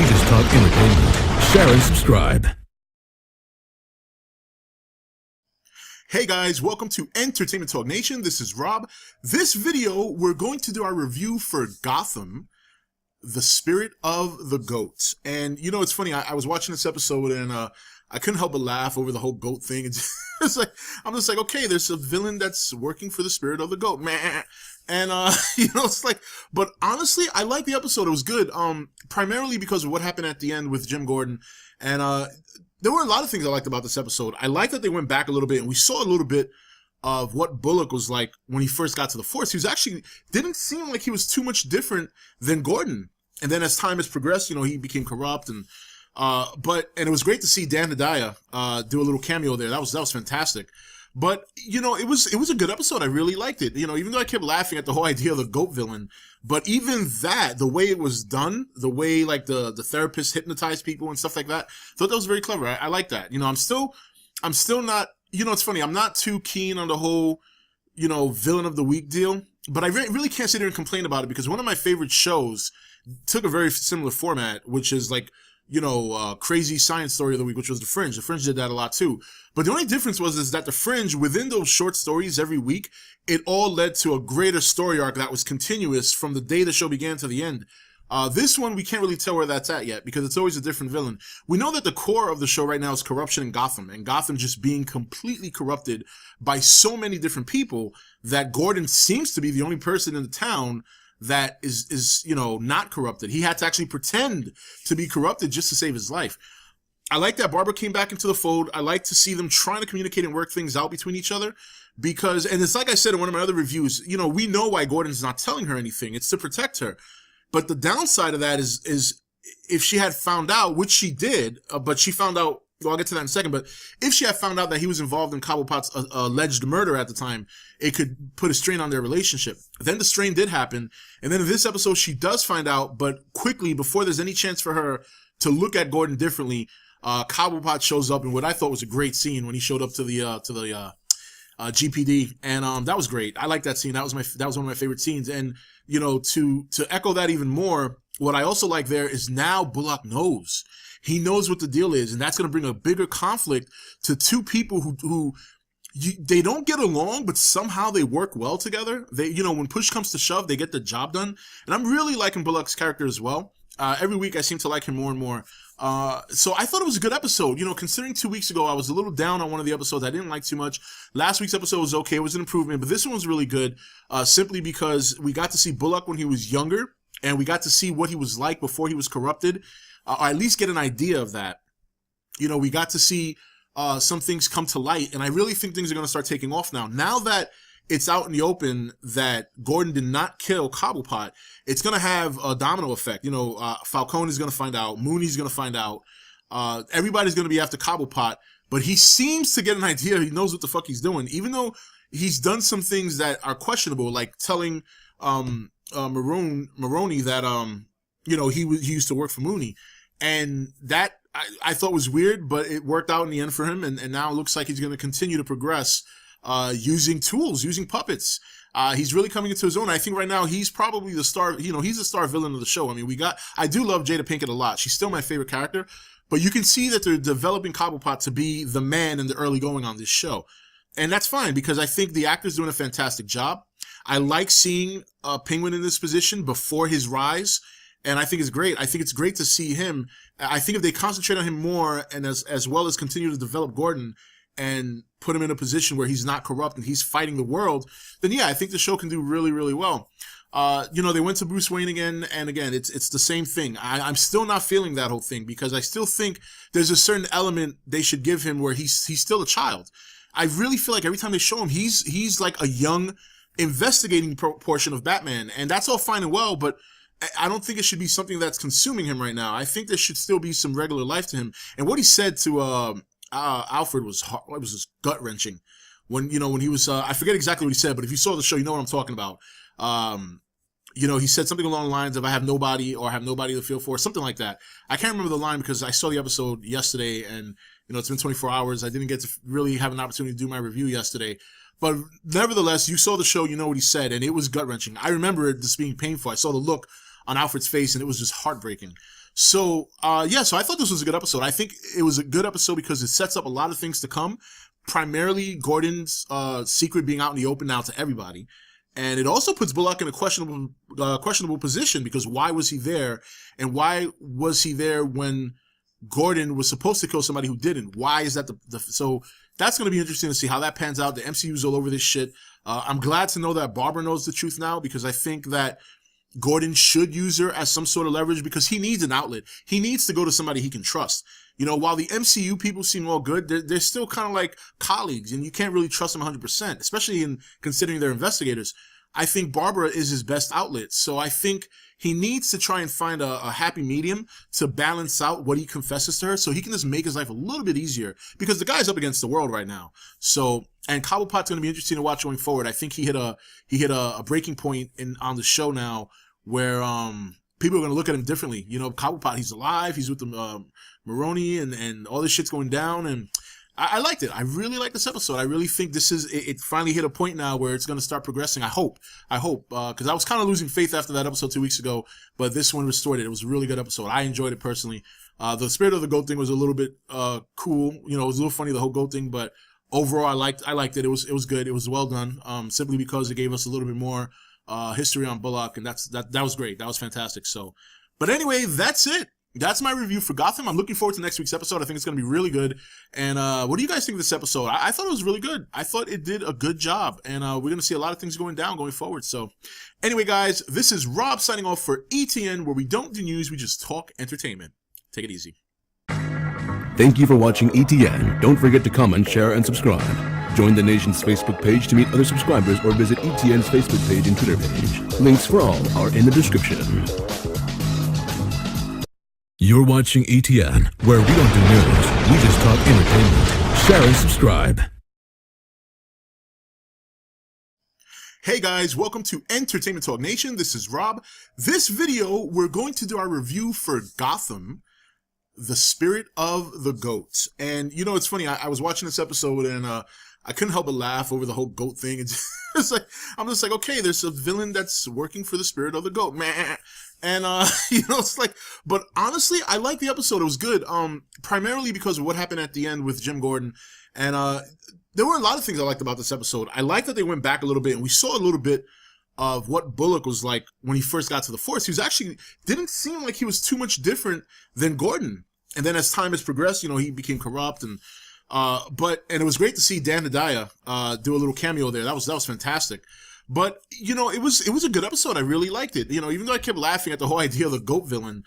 just talk entertainment. Share and subscribe. Hey guys, welcome to Entertainment Talk Nation. This is Rob. This video, we're going to do our review for Gotham, The Spirit of the Goat. And you know, it's funny, I was watching this episode and I couldn't help but laugh over the whole goat thing. It's like, I'm just like, okay, there's a villain that's working for the spirit of the goat, man. And, you know, it's like, but honestly, I like the episode. It was good. Primarily because of what happened at the end with Jim Gordon. And, there were a lot of things I liked about this episode. I like that they went back a little bit and we saw a little bit of what Bullock was like when he first got to the force. He was actually, didn't seem like he was too much different than Gordon. And then as time has progressed, you know, he became corrupt and, and it was great to see Dan Hedaya, do a little cameo there. That was fantastic. But, you know, it was a good episode. I really liked it. You know, even though I kept laughing at the whole idea of the goat villain, but even that, the way it was done, the way like the therapist hypnotized people and stuff like that, I thought that was very clever. I like that. You know, I'm still not, you know, it's funny. I'm not too keen on the whole, you know, villain of the week deal, but I really can't sit here and complain about it because one of my favorite shows took a very similar format, which is like, you know, crazy science story of the week, which was The Fringe. The Fringe did that a lot too. But the only difference is that The Fringe, within those short stories every week, it all led to a greater story arc that was continuous from the day the show began to the end. This one, we can't really tell where that's at yet because it's always a different villain. We know that the core of the show right now is corruption in Gotham, and Gotham just being completely corrupted by so many different people that Gordon seems to be the only person in the town that is, you know, not corrupted. He had to actually pretend to be corrupted just to save his life. I like that Barbara came back into the fold. I like to see them trying to communicate and work things out between each other because, and it's like I said in one of my other reviews, you know, we know why Gordon's not telling her anything. It's to protect her. But the downside of that is if she had found out, which she did, but she found out, well, I'll get to that in a second, but if she had found out that he was involved in Cobblepot's alleged murder at the time, it could put a strain on their relationship. Then the strain did happen, and then in this episode, she does find out, but quickly, before there's any chance for her to look at Gordon differently, Cobblepot shows up in what I thought was a great scene when he showed up to the GPD, and that was great. I like that scene. That was one of my favorite scenes, and you know, to echo that even more, what I also like there is now Bullock knows. He knows what the deal is, and that's going to bring a bigger conflict to two people who they don't get along, but somehow they work well together. They, you know, when push comes to shove, they get the job done. And I'm really liking Bullock's character as well. Every week I seem to like him more and more. So I thought it was a good episode. You know, considering 2 weeks ago I was a little down on one of the episodes I didn't like too much. Last week's episode was okay. It was an improvement, but this one was really good, simply because we got to see Bullock when he was younger, and we got to see what he was like before he was corrupted. Or at least get an idea of that. You know, we got to see some things come to light, and I really think things are going to start taking off now. Now that it's out in the open that Gordon did not kill Cobblepot, it's going to have a domino effect. You know, Falcone is going to find out, Mooney's going to find out, everybody's going to be after Cobblepot, but he seems to get an idea. He knows what the fuck he's doing, even though he's done some things that are questionable, like telling Maroney that, you know, he used to work for Mooney. And that I thought was weird, but it worked out in the end for him. And now it looks like he's going to continue to progress, using tools, using puppets. He's really coming into his own. I think right now he's probably the star, you know, he's the star villain of the show. I mean, I do love Jada Pinkett a lot. She's still my favorite character, but you can see that they're developing Cobblepot to be the man in the early going on this show. And that's fine because I think the actor's doing a fantastic job. I like seeing Penguin in this position before his rise. And I think it's great. I think it's great to see him. I think if they concentrate on him more and as well as continue to develop Gordon and put him in a position where he's not corrupt and he's fighting the world, then yeah, I think the show can do really, really well. You know, they went to Bruce Wayne again, and again, it's the same thing. I'm still not feeling that whole thing because I still think there's a certain element they should give him where he's still a child. I really feel like every time they show him, he's like a young investigating portion of Batman, and that's all fine and well, but I don't think it should be something that's consuming him right now. I think there should still be some regular life to him. And what he said to Alfred was just gut wrenching. When he was, I forget exactly what he said, but if you saw the show, you know what I'm talking about. You know, he said something along the lines of "I have nobody" or "I have nobody to feel for," something like that. I can't remember the line because I saw the episode yesterday, and you know it's been 24 hours. I didn't get to really have an opportunity to do my review yesterday. But nevertheless, you saw the show, you know what he said, and it was gut wrenching. I remember it just being painful. I saw the look on Alfred's face, and it was just heartbreaking. So so I thought this was a good episode. I think it was a good episode because it sets up a lot of things to come. Primarily Gordon's secret being out in the open now to everybody. And it also puts Bullock in a questionable position, because why was he there? And why was he there when Gordon was supposed to kill somebody who didn't? Why is that so that's going to be interesting to see how that pans out. The MCU's all over this shit. I'm glad to know that Barbara knows the truth now, because I think that Gordon should use her as some sort of leverage, because he needs an outlet. He needs to go to somebody he can trust. You know, while the MCU people seem all good, they're still kind of like colleagues, and you can't really trust them 100%, especially in considering they're investigators. I think Barbara is his best outlet. So I think he needs to try and find a happy medium to balance out what he confesses to her, so he can just make his life a little bit easier, because the guy's up against the world right now. So, and Cobblepot's going to be interesting to watch going forward. I think he hit a breaking point on the show now where people are going to look at him differently. You know, Cobblepot, he's alive. He's with the Maroni, and all this shit's going down. And I liked it. I really liked this episode. I really think it finally hit a point now where it's going to start progressing. I hope, because I was kind of losing faith after that episode 2 weeks ago, but this one restored it. It was a really good episode. I enjoyed it personally. The spirit of the goat thing was a little bit cool. You know, it was a little funny, the whole goat thing, but overall, I liked it. It was good. It was well done. Simply because it gave us a little bit more history on Bullock, and that was great. That was fantastic. So, but anyway, that's it. That's my review for Gotham. I'm looking forward to next week's episode. I think it's going to be really good. And what do you guys think of this episode? I thought it was really good. I thought it did a good job. And we're going to see a lot of things going forward. So anyway, guys, this is Rob signing off for ETN, where we don't do news, we just talk entertainment. Take it easy. Thank you for watching ETN. Don't forget to comment, share, and subscribe. Join the nation's Facebook page to meet other subscribers, or visit ETN's Facebook page and Twitter page. Links for all are in the description. You're watching ETN, where we don't do news, we just talk entertainment. Share and subscribe. Hey guys, welcome to Entertainment Talk Nation. This is Rob. This video, we're going to do our review for Gotham, the spirit of the goat. And you know, it's funny, I was watching this episode and I couldn't help but laugh over the whole goat thing. It's like, I'm just like, okay, there's a villain that's working for the spirit of the goat, man. And, you know, it's like, but honestly, I liked the episode. It was good. Primarily because of what happened at the end with Jim Gordon. And, there were a lot of things I liked about this episode. I liked that they went back a little bit and we saw a little bit of what Bullock was like when he first got to the force. He was actually, didn't seem like he was too much different than Gordon. And then as time has progressed, you know, he became corrupt and it was great to see Dan Hedaya, do a little cameo there. That was fantastic. But, you know, it was a good episode. I really liked it. You know, even though I kept laughing at the whole idea of the goat villain,